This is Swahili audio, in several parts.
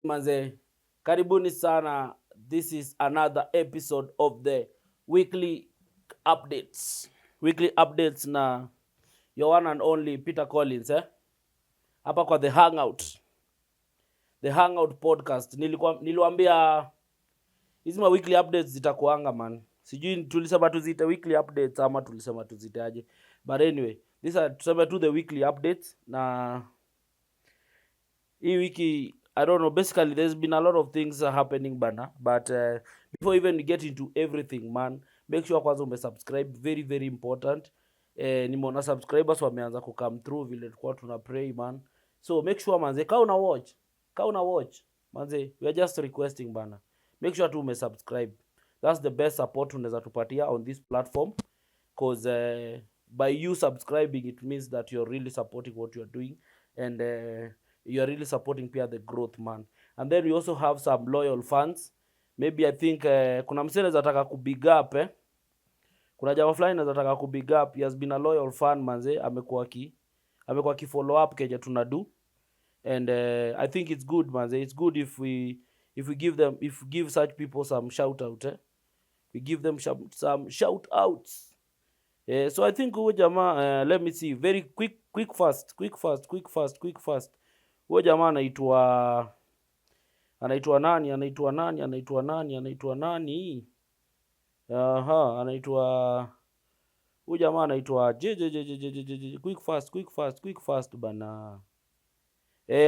Manze, karibuni sana. This is another episode of the weekly updates. Weekly updates na your one and only Peter Collins hapa kwa the Hangout. The Hangout podcast. Niliwaambia hizi ma weekly updates zitakuanga man. Sijui tulisema tuzite weekly updates ama tulisema tuziteaje. But anyway, these are tuseme tu the weekly updates na hii wiki I don't know, basically there's been a lot of things happening bana, but before even we get into everything man, make sure kwanza umesubscribe, very very important. Nimeona subscribers wameanza ku come through vile tulikuwa tuna pray man, so make sure manze ka una watch manze, we are just requesting bana, make sure tu umesubscribe. That's the best support unaweza tupatia on this platform, cause by you subscribing it means that you're really supporting what you're doing, and you are really supporting pia the growth man. And then we also have some loyal fans. Maybe I think kuna msee anaweza taka ku big up kuna jamaa fulani anaweza taka ku big up. He has been a loyal fan manze, amekuwa ki follow up kenye tunadu, and I think it's good manze. It's good if we give such people some shout out we give them some shout outs. So I think huyo jamaa let me see very quick fast. Huyo jamaa anaitwa nani? Anaitwa huyo jamaa anaitwa quick fast bana.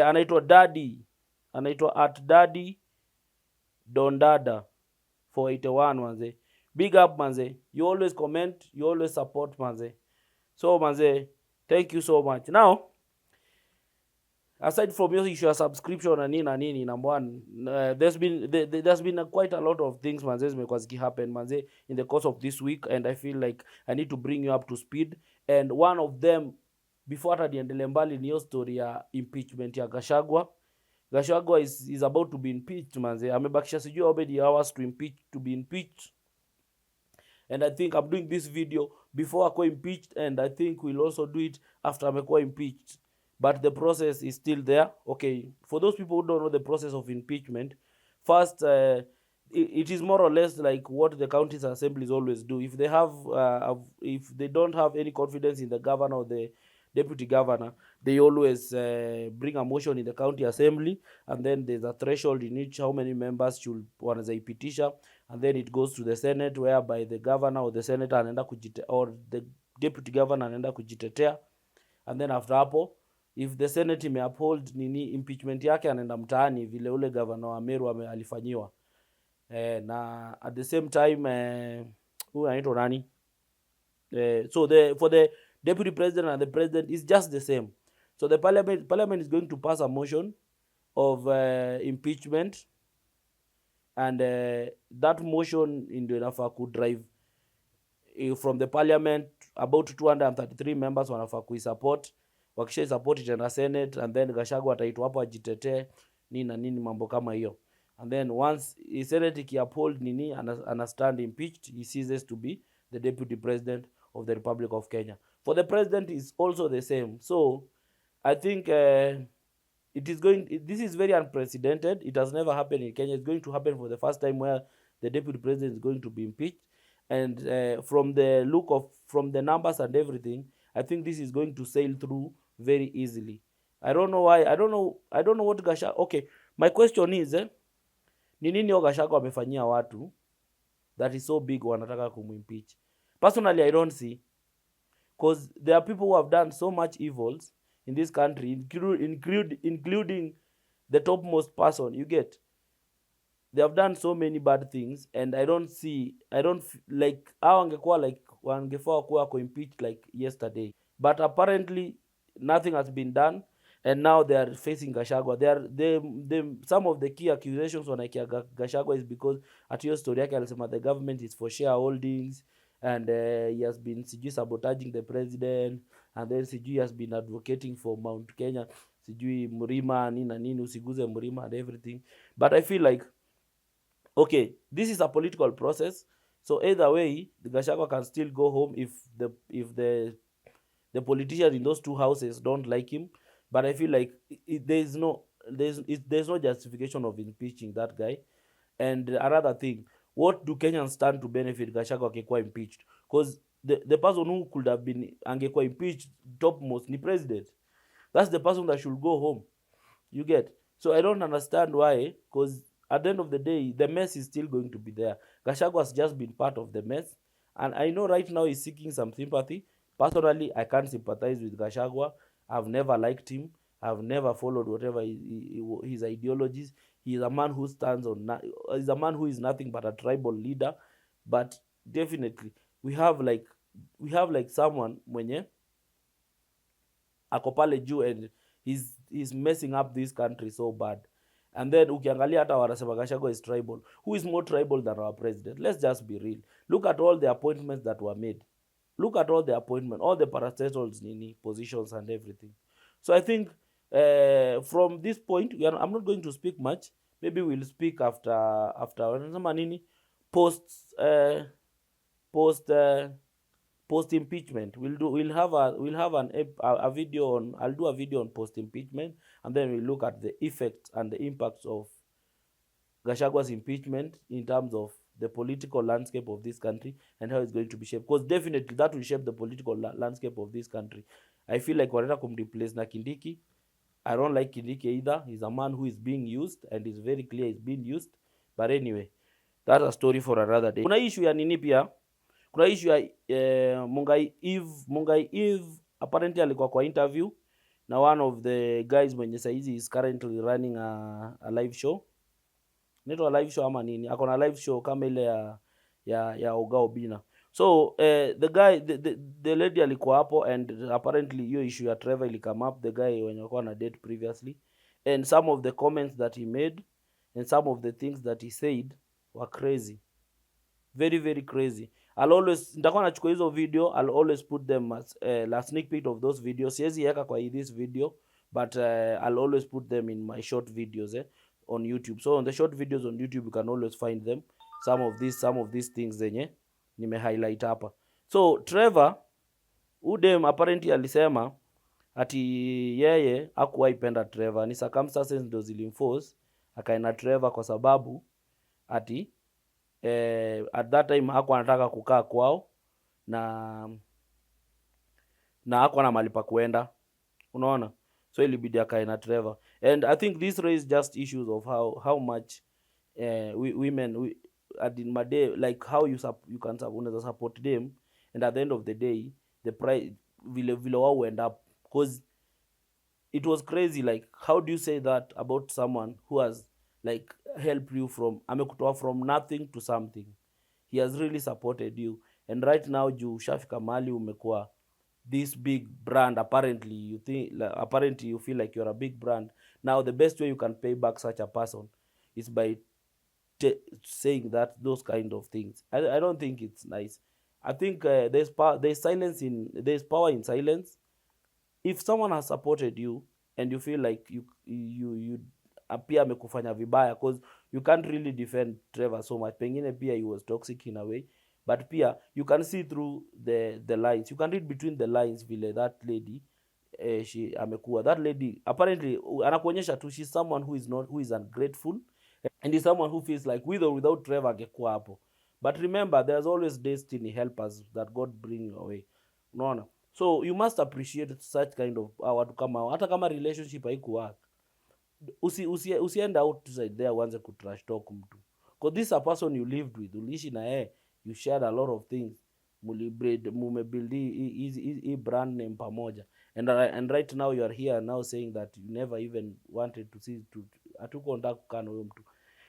Anaitwa Daddy. Anaitwa @Daddy Dondada 481 manze. Big up manze. You always comment, you always support manze. So manze, thank you so much. Now, aside from your issue subscription and nini number one, there's been quite a lot of things manze zimekuwa happen manze in the course of this week, and I feel like I need to bring you up to speed. And one of them, before hata niendelee mbali, ni hiyo story ya impeachment ya GACHAGUA. GACHAGUA is about to be impeached manze. Amebakisha sijui how many hours to be impeached. And I think I'm doing this video before ako impeached, and I think we'll also do it after amekuwa impeached. But the process is still there. Okay, for those people who don't know the process of impeachment, first, it is more or less like what the county's assemblies always do. If they don't have any confidence in the governor or the deputy governor, they always bring a motion in the county assembly, and then there's a threshold in each how many members should wanaweza ipitisha, and then it goes to the Senate, whereby the governor or the senator anaenda or the deputy governor anaenda kujitetea, and then after hapo, if the Senate uphold nini impeachment yake, anaenda mtaani vile ule governor wa Meru alifanyiwa. Na at the same time huyu anaitwa nani? So for the deputy president and the president is just the same. So the parliament is going to pass a motion of impeachment, and that motion ndio inafaa ku drive from the parliament. About 233 members wanafaa kuisupport. Wakisha support it na Senate, and then GACHAGUA ataitwa hapo ajitetee nini mambo kama hiyo. And then once the Senate uphold nini stand impeached, he ceases to be the deputy president of the Republic of Kenya. For the president is also the same. So I think this is very unprecedented. It has never happened in Kenya. It's going to happen for the first time, where the deputy president is going to be impeached. And from the numbers and everything, I think this is going to sail through very easily. I don't know why. I don't know what GACHAGUA. Okay, my question is ni nini GACHAGUA amefanyia watu that is so big wanataka kumimpeach? Personally, I don't see, because there are people who have done so much evils in this country, including the topmost person. You get, they have done so many bad things, and I don't like how wangefaa kuwa impeached like yesterday, but apparently nothing has been done, and now they are facing GACHAGUA. Some of the key accusations wanaikia GACHAGUA is because at hiyo story yake alisema the government is for shareholdings, and he has been sijui sabotaging the president, and then sijui has been advocating for Mount Kenya, sijui Mlima nini usiguze Mlima and everything. But I feel like, okay, this is a political process, so either way the GACHAGUA can still go home if the politicians in those two houses don't like him. But I feel like there is no there's no justification of impeaching that guy. And another thing, what do Kenyans stand to benefit Gachagua akikuwa impeached? Because the person who could have been angekuwa impeached topmost ni president. That's the person that should go home. You get? So I don't understand why, because at the end of the day, the mess is still going to be there. Gachagua has just been part of the mess. And I know right now he's seeking some sympathy. Personally, I can't sympathize with Gachagua. I've never liked him. I've never followed whatever his ideologies. He's a man who stands on. He's a man who is nothing but a tribal leader. But definitely, we have like someone mwenye ako pale juu, and he's messing up this country so bad. And then ukiangalia hata wanasema Gachagua is tribal. Who is more tribal than our president? Let's just be real. Look at all the appointments that were made. Look at all the appointments, all the parastatals positions and everything. So I think from this point, I'm not going to speak much. Maybe we'll speak after post impeachment. We'll have a video on. I'll do a video on post impeachment, and then we'll look at the effects and the impacts of Gachagua's impeachment in terms of the political landscape of this country and how it's going to be shaped. Because definitely that will shape the political landscape of this country. I feel like wanataka kumreplace na Kindiki. I don't like Kindiki either. He's a man who is being used, and it's very clear he's being used. But anyway, that's a story for another day. Kuna issue ya nini pia? Kuna issue ya Mungai Eve apparently alikuwa kwa interview na one of the guys mwenye saizi is currently running a live show. Neto live show ama nini? Akona live show kama ile ya Oga Obina. So the lady alikuwa hapo, and apparently hiyo issue ya Trevor ili come up, the guy when alikuwa na date previously, and some of the comments that he made and some of the things that he said were crazy, very very crazy. Nitakuwa nachukua hizo video, I'll always put them as a sneak peek of those videos. Siwezi weka kwa this video, but I'll always put them in my short videos on YouTube. So on the short videos on YouTube you can always find them, some of these things zenye nime highlight hapa. So Trevor udem apparently alisema ati yeye hakuwahi penda Trevor, ni circumstances ndio zilimforce akaenda Trevor kwa sababu ati at that time hakuwa anataka kukaa kwao na hakuwa na mahali pa kuenda, unaona. So ilibidi akaenda Trevor, and I think this raised just issues of how much women at in my day, like how you can support them, and at the end of the day the price will end up, because it was crazy. Like, how do you say that about someone who has like helped you from amekutoa from nothing to something? He has really supported you, and right now juu ushafika mali umekuwa this big brand, apparently you feel like you're a big brand. Now the best way you can pay back such a person is by saying that those kind of things. I don't think it's nice. I think there's power in silence. If someone has supported you and you feel like you appear amekufanya vibaya, because you can't really defend Trevor so much. Pengine pia he was toxic in a way, but pia you can see through the lines. You can read between the lines vile that lady she amekuwa. That lady apparently anakuonyesha tu she's someone who is ungrateful, and is someone who feels like with or without Trevor angekuwa hapo. But remember, there's always destiny helpers that God bring your way, unaona. So you must appreciate such kind of watu kama, hata kama relationship haikuwork, usienda outside there uanze kutrash talk mtu, because this is a person you lived with, uliishi na yeye, you shared a lot of things, mumebuild hii brand name pamoja, and right now you are here now saying that you never even wanted to see hatuko nataka kukaa na huyo mtu.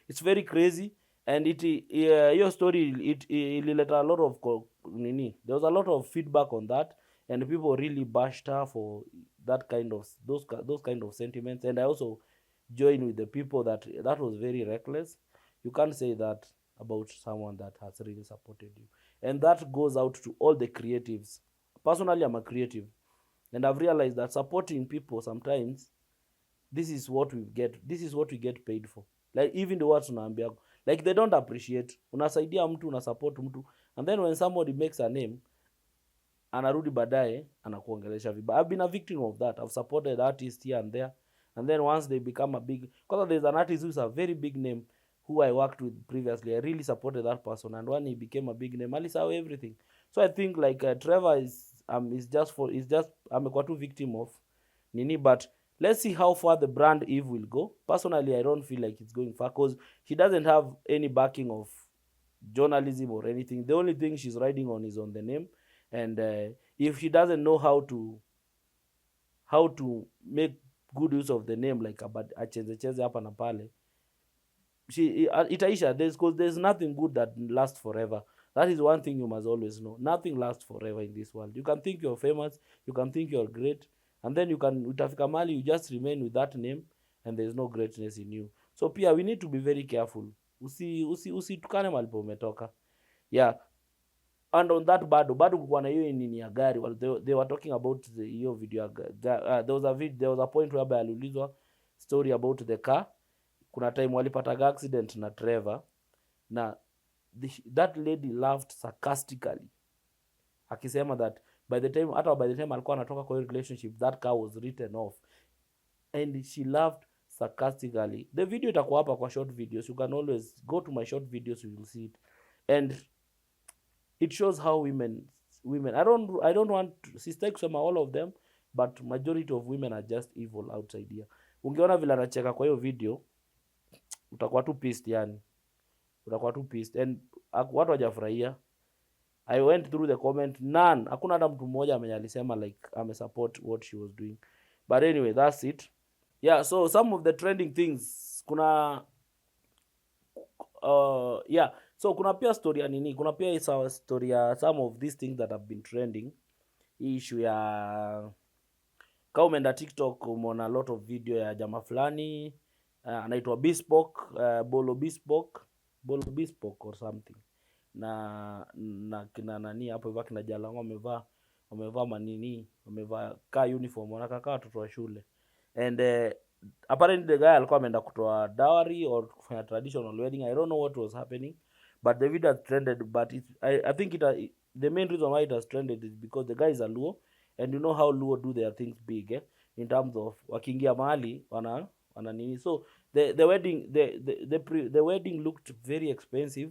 It's very crazy, and your story ilileta a lot of there was a lot of feedback on that, and people really bashed her for that kind of those kind of sentiments. And I also join with the people that was very reckless. You can't say that about someone that has really supported you, and that goes out to all the creatives. Personally, I'm a creative, and I've realized that supporting people sometimes, this is what we get paid for. Like even the words unaambia, like they don't appreciate. Unasaidia mtu, unasupport mtu, and then when somebody makes a name, anarudi baadaye anakuongelesha vibaya. I've been a victim of that. I've supported artists here and there, And then once they become a big, because there's an artist who's a very big name who I worked with previously. I really supported that person, and when he became a big name, alisaw everything. So I think like Trevor is just for is just amekuwa tu victim of nini, but let's see how far the brand Eve will go. Personally, I don't feel like it's going far because she doesn't have any backing of journalism or anything. The only thing she's riding on is on the name, and if she doesn't know how to make good use of the name, like about achezecheze hapa na pale, itaisha. There's nothing good that lasts forever. That is one thing you must always know. Nothing lasts forever in this world. You can think you're famous, you can think you're great, and then utafika mali, you just remain with that name, and there's no greatness in you. So pia we need to be very careful. Usitukane malipo umetoka. Yeah. And on that bado kukuwa na hiyo nini ya gari, they were talking about hiyo video there was a point whereby aliulizwa story about the car. Kuna time walipataga accident na Trevor, na that lady laughed sarcastically akisema that by the time alikuwa anatoka kwa relationship, that car was written off, and she laughed sarcastically. The video itakuwa hapa kwa short videos, you can always go to my short videos, you will see it. And it shows how women I don't want sistaki kusema all of them, but majority of women are just evil outside here. Ungeona vile anacheka kwa hiyo video, utakuwa tu pissed, yani utakuwa tu pissed, and watu hawajafurahia. I went through the comment, none, hakuna hata mtu mmoja amenye alisema like support what she was doing. But anyway, that's it. Yeah, so some of the trending things, kuna yeah, so kuna pia story ya nini, kuna pia story ya some of these things that have been trending. Hii issue ya kama umeenda TikTok umeona a lot of video ya jamaa fulani anaitwa Bespoke, Bolo Bespoke or something, na kina nani hapo hivyo, kina Jalango wamevaa manini, wamevaa ka uniform, wanakaa watoto wa shule. And apparently the guy alikuwa ameenda kutoa dowry or kufanya traditional wedding. I don't know what was happening, but the video has trended. But I think the main reason why it has trended is because the guy is a Luo, and you know how Luo do their things big, in terms of wakiingia mahali wana nini. So the wedding the wedding looked very expensive,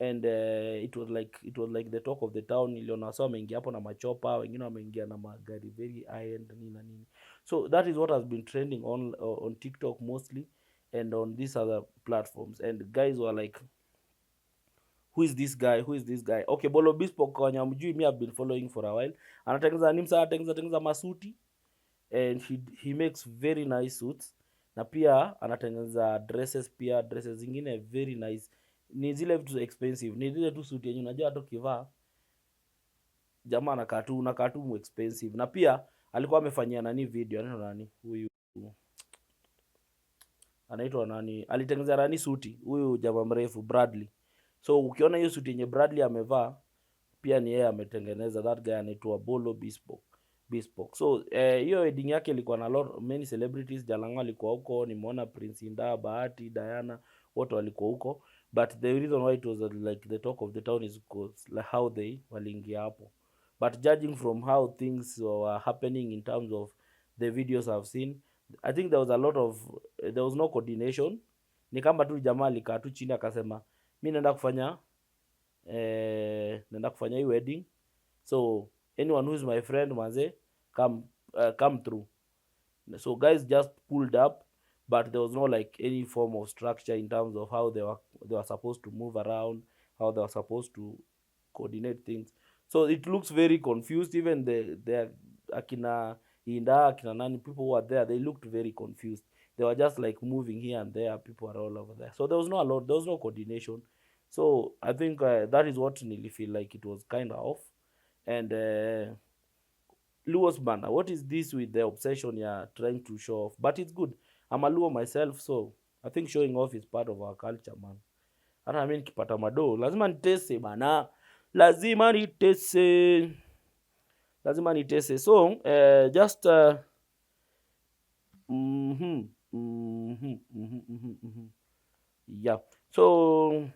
and it was like the talk of the town. Iliona wasa wameingia hapo na machopa, wengine wameingia na magari very high end nini na nini. So that is what has been trending on TikTok mostly, and on these other platforms. And guys were like, who is this guy? Okay, Bolo Bispo kwa nyamjui, me have been following for a while. Anatengeneza masuti, and he makes very nice suits, na pia anatengeneza dresses zingine very nice. Ni zile vitu expensive, ni zile tu suit yenye unajua hata ukivaa jamaa anakaa tu expensive. Na pia alikuwa amefanyia nani video, nani huyu anaitwa nani, alitengeneza nani suti, huyu jamaa mrefu Bradley. So ukiona hiyo suti yenye Bradley amevaa, pia ni yeye ametengeneza. That guy anaitwa Bolo Bespoke. So hiyo wedding yake ilikuwa na many celebrities. Jalango alikuwa huko, nimeona Prince Inda, Bahati, Diana, wote walikuwa huko. But the reason why it was like the talk of the town is because like how they waliingia hapo. But judging from how things were happening in terms of the videos I've seen, I think there was no coordination. Ni kama tu jamaa alikaa tu chini akasema, mimi naenda kufanya hii wedding, so anyone who is my friend manze, come through. So guys just pulled up, but there was no like any form of structure in terms of how they were supposed to move around, how they were supposed to coordinate things. So it looks very confused. Even the akina Inda, akina nani, people who were there, they looked very confused. They were just like moving here and there, people are all over there. So there was no coordination. So I think that is what nearly feel like it was kind of off. And Luo's banner, what is this with the obsession you're trying to show off? But it's good. I'm a Luo myself, so I think showing off is part of our culture, man. Hata mimi nikipata mado lazima nitese bana, lazima nitese. So just yeah. So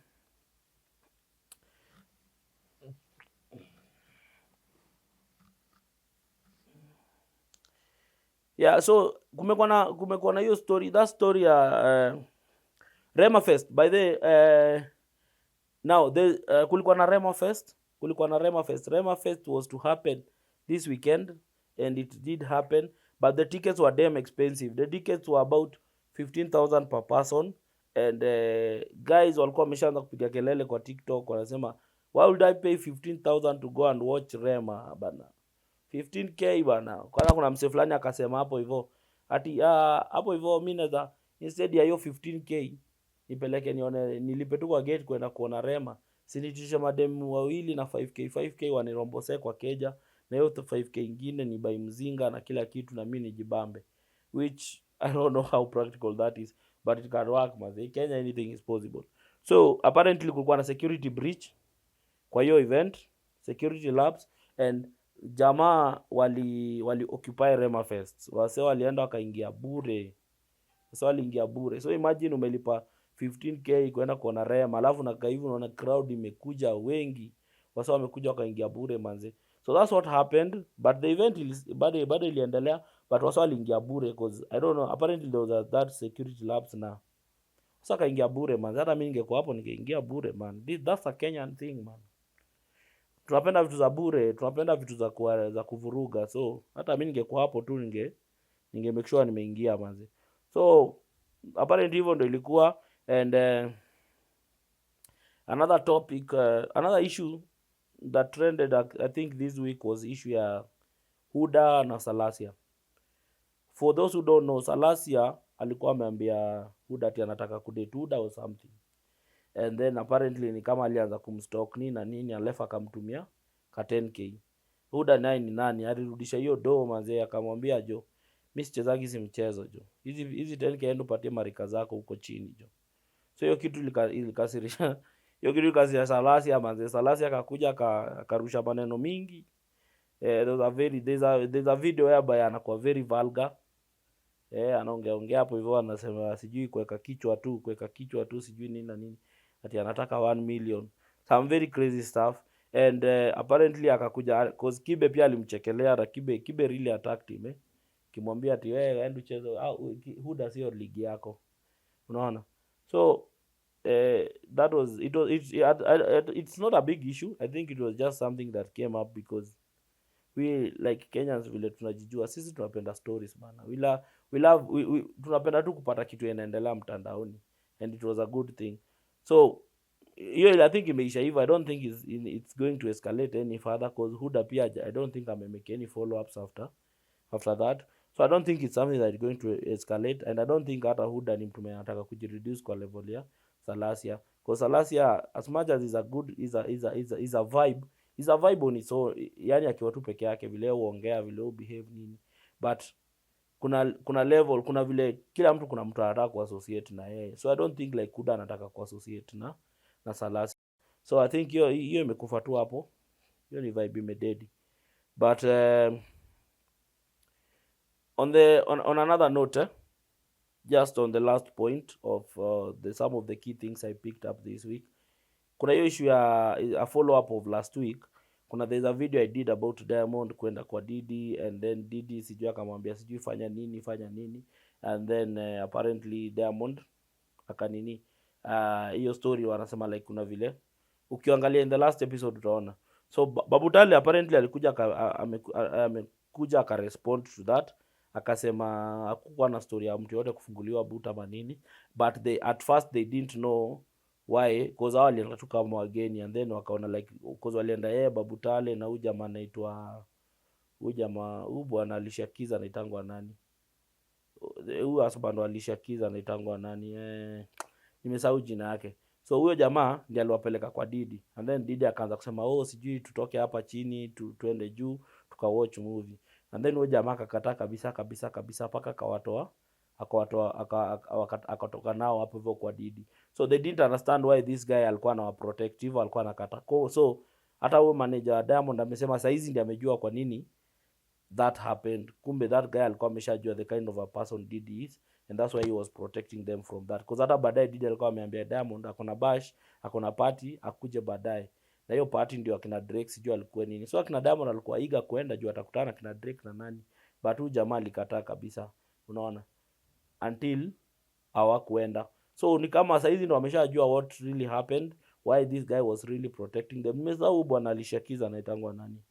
Yeah, so kumekuwa na hiyo story, that story ya Rema Fest by the now the kulikuwa na Rema Fest, Rema Fest was to happen this weekend, and it did happen, but the tickets were damn expensive. The tickets were about 15,000 per person, and guys walikuwa wameshaanza kupiga kelele kwa TikTok, wanasema why would I pay 15,000 to go and watch Rema bana, 15k bana. Kwanza kuna mse fulani akasema hapo hivyo ati hapo hivyo mimi naweza instead ya hiyo 15k nipeleke nione, nilipe tu kwa gate kwenda kuona Rema, sinitisha mademu wawili na 5k wanirombose kwa keja, na hiyo 5k ingine ni buy mzinga na kila kitu na mimi nijibambe, which I don't know how practical that is, but it can work man. Kenya anything is possible. So apparently kulikuwa na security breach kwa hiyo event, security lapse, and jamaa wali occupy Rema Fest, wase walienda wakaingia bure, wase waliingia bure. So imagine umelipa 15k kwenda kuona Rema, alafu na kaivu unaona crowd imekuja wengi, wase wamekuja wakaingia bure manze. So that's what happened, but the event bado iliendelea, but wase waliingia bure cause I don't know, apparently there was that security lapse na sasa kaingia bure manze. Hata mimi ningekuwa hapo ningeingia bure man. That's a Kenyan thing man. Tunapenda vitu za bure, tunapenda vitu za kuvuruga. So hata mimi ningekuwa hapo tu ninge make sure nimeingia manzi. So apparently hivyo ndio ilikuwa, and another topic, another issue that trended I think this week was issue ya Huda na Salasia. For those who don't know, Salasia alikuwa ameambia Huda ati anataka kudate Huda or something, and then apparently ni kama alianza kumstalk nini na nini, alafu akamtumia ka 10k. Huda naye ni nani, alirudisha hiyo do manze, akamwambia jo, mimi sichezagi si mchezo jo, hizi 10k endo patie marika zako huko chini jo. So hiyo kitu ilikasirisha hiyo kitu ilikasirisha Salasia manze. Salasia akakuja akarusha maneno mingi. There's a video whereby anakuwa very vulgar. Anaongea hapo hivyo, anasema sijui kuweka kichwa tu sijui nini na nini, ati anataka 1 million, some very crazy stuff. And apparently akakuja cause Kibe pia alimchekelea, na Kibe really attacked him, kimwambia ati wewe enda ucheze, Huda sio ligi yako, unaona. So that was it's not a big issue. I think it was just something that came up because we like Kenyans, vile tunajijua sisi, tunapenda stories bana. We tunapenda tu kupata kitu inaendelea mtandaoni, and it was a good thing. So hiyo I think imeisha hivyo. I don't think it's going to escalate any further cause Huda pia I don't think make any follow ups after that. So I don't think it's something that is going to escalate, and I don't think hata Huda ni mtu mwenye anataka kujireduce kwa level ya Salasia, cause Salasia as much as is a good is a vibe on its own, yani akiwa tu peke yake, vile uongea, vile behave nini, but kuna level, kuna vile kila mtu, kuna mtu anataka kuassociate na yeye. So I don't think like Huda anataka kuassociate na Salasia. So I think hiyo imekufa tu hapo, hiyo ni vibe imededi. But on another note, just on the last point of some of the key things I picked up this week, kuna hiyo issue ya a follow up of last week. There's a video I did about Diamond kwenda kwa Diddy, and then Diddy sijui akamwambia sijui fanya nini, and then apparently Diamond akanini hiyo story wanasema like kuna vile ukiangalia in the last episode utaona. So Babu Tale apparently alikuja amekuja akarespond to that, akasema hakukuwa na story ya mtu yote kufunguliwa buta manini, but at first they didn't know why, because hao walienda tu kama wageni, and then wakaona like because walienda Babu Tale na huyu jamaa anaitwa huyu bwana alishakiza anaitangwa nani, huyu husband alishakiza anaitangwa nani, nimesahau jina yake. So huyo jamaa ndiye aliwapeleka kwa Diddy, and then Diddy akaanza kusema sijui tutoke hapa chini tuende juu tuka watch movie, and then huyo jamaa akakataa kabisa paka akatoka nao hapo hivyo kwa Diddy. So they didn't understand why this guy alikuwa na protective, alikuwa anakata so hata huyo manager wa Diamond amesema saa hizi ndiye amejua kwa nini that happened. Kumbe that guy alikuwa ameshajua the kind of a person Diddy is, and that's why he was protecting them from that, because hata baadaye Diddy alikuwa ameambia Diamond akona bash, akona party akuje baadaye, na hiyo party ndio akina Drake sijui alikuwa nini. So akina Diamond alikuwa eager kwenda juu atakutana akina Drake na nani, but huyu jamaa alikataa kabisa, unaona, until hawakuenda. So ni kama saizi ndo wameshajua what really happened, why this guy was really protecting them. Nimesahau huyu bwana alishakiza naitangwa nani,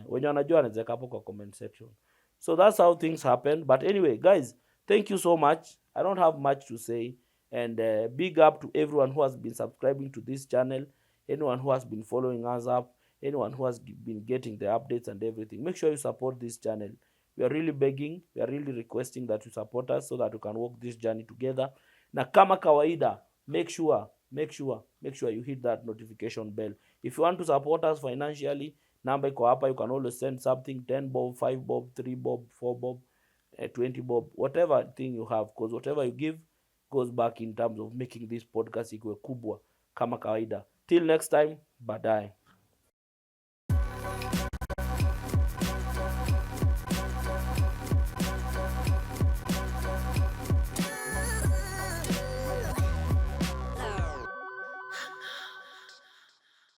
wenye wanajua anaweza hapo kwa comment section. So that's how things happen. But anyway guys, thank you so much. I don't have much to say, and big up to everyone who has been subscribing to this channel, anyone who has been following us up, anyone who has been getting the updates and everything. Make sure you support this channel. We are really begging, we are really requesting that you support us so that we can walk this journey together. Na kama kawaida, make sure you hit that notification bell. If you want to support us financially, namba iko hapa. You can always send something, 10 bob, 5 bob, 3 bob, 4 bob, 20 bob, whatever thing you have, because whatever you give goes back in terms of making this podcast ikuwe kubwa kama kawaida. Till next time, baadaye.